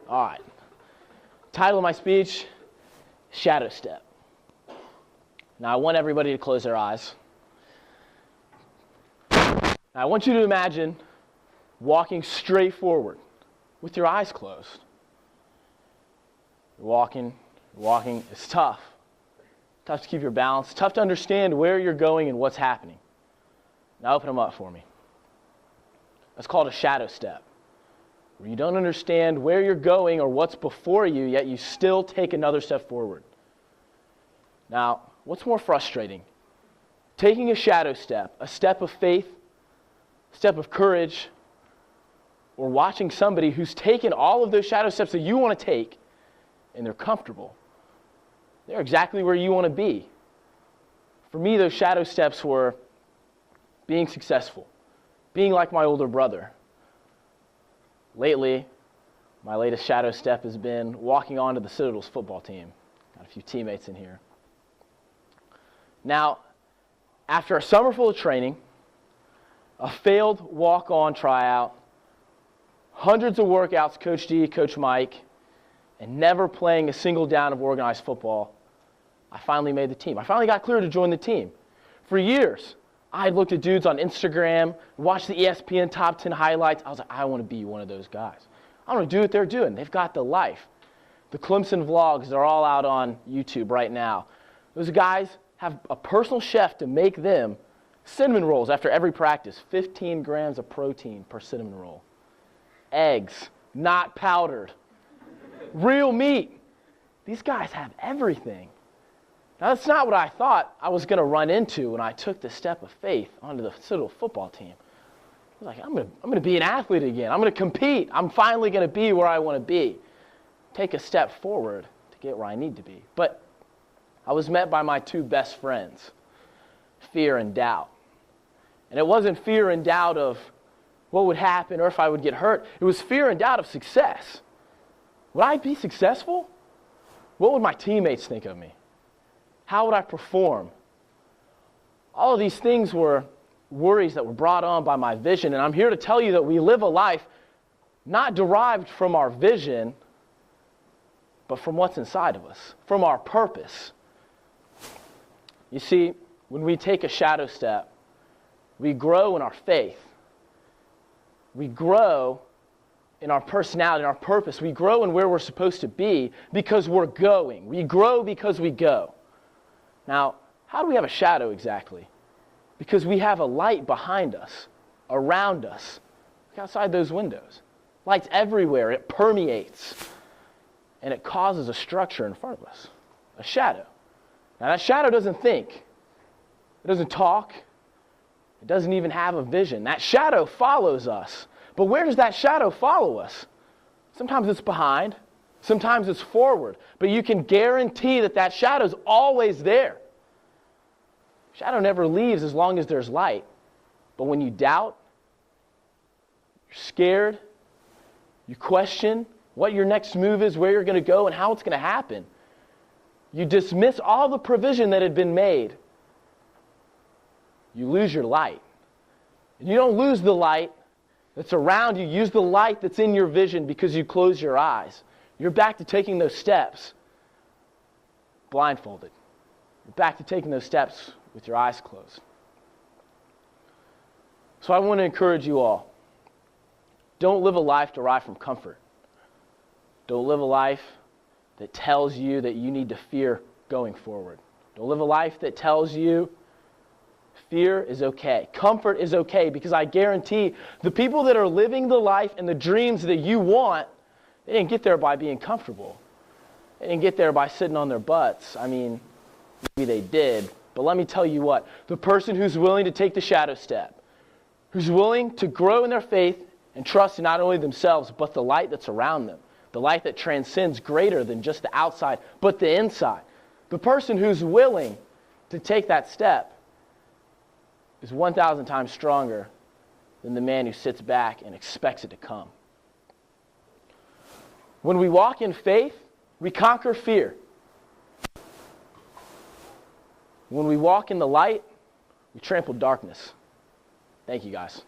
All right. Title of my speech, Shadow Step. Now, I want everybody to close their eyes. Now, I want you to imagine walking straight forward with your eyes closed. You're walking. It's tough. Tough to keep your balance. Tough to understand where you're going and what's happening. Now, open them up for me. That's called a shadow step, where you don't understand where you're going or what's before you, yet you still take another step forward. Now, what's more frustrating? Taking a shadow step, a step of faith, a step of courage, or watching somebody who's taken all of those shadow steps that you want to take, and they're comfortable. They're exactly where you want to be. For me, those shadow steps were being successful, being like my older brother. Lately, my latest shadow step has been walking onto the Citadel's football team. Got a few teammates in here. Now, after a summer full of training, a failed walk-on tryout, hundreds of workouts, Coach D, Coach Mike, and never playing a single down of organized football, I finally made the team. I finally got cleared to join the team. For years, I had looked at dudes on Instagram, watched the ESPN Top 10 highlights. I was like, I want to be one of those guys. I want to do what they're doing. They've got the life. The Clemson vlogs, they're all out on YouTube right now. Those guys have a personal chef to make them cinnamon rolls after every practice. 15 grams of protein per cinnamon roll. Eggs, not powdered. Real meat. These guys have everything. Now, that's not what I thought I was going to run into when I took the step of faith onto the Citadel football team. I was like, I'm going to be an athlete again. I'm going to compete. I'm finally going to be where I want to be. Take a step forward to get where I need to be. But I was met by my two best friends, fear and doubt. And it wasn't fear and doubt of what would happen or if I would get hurt. It was fear and doubt of success. Would I be successful? What would my teammates think of me? How would I perform? All of these things were worries that were brought on by my vision, and I'm here to tell you that we live a life not derived from our vision, but from what's inside of us, from our purpose. You see, when we take a shadow step, we grow in our faith. We grow in our personality, in our purpose. We grow in where we're supposed to be because we're going. We grow because we go. Now, how do we have a shadow exactly? Because we have a light behind us, around us, outside those windows. Light's everywhere. It permeates. And it causes a structure in front of us, a shadow. Now, that shadow doesn't think. It doesn't talk. It doesn't even have a vision. That shadow follows us. But where does that shadow follow us? Sometimes it's behind. Sometimes it's forward. But you can guarantee that that shadow's always there. Shadow never leaves as long as there's light. But when you doubt, you're scared, you question what your next move is, where you're going to go, and how it's going to happen. You dismiss all the provision that had been made. You lose your light. And you don't lose the light that's around you. Use the light that's in your vision because you close your eyes. You're back to taking those steps blindfolded. You're back to taking those steps with your eyes closed. So I want to encourage you all. Don't live a life derived from comfort. Don't live a life that tells you that you need to fear going forward. Don't live a life that tells you fear is okay. Comfort is okay, because I guarantee the people that are living the life and the dreams that you want, they didn't get there by being comfortable. They didn't get there by sitting on their butts. I mean, maybe they did. But let me tell you what, the person who's willing to take the shadow step, who's willing to grow in their faith and trust in not only themselves, but the light that's around them, the light that transcends greater than just the outside, but the inside. The person who's willing to take that step is 1,000 times stronger than the man who sits back and expects it to come. When we walk in faith, we conquer fear. When we walk in the light, we trample darkness. Thank you, guys.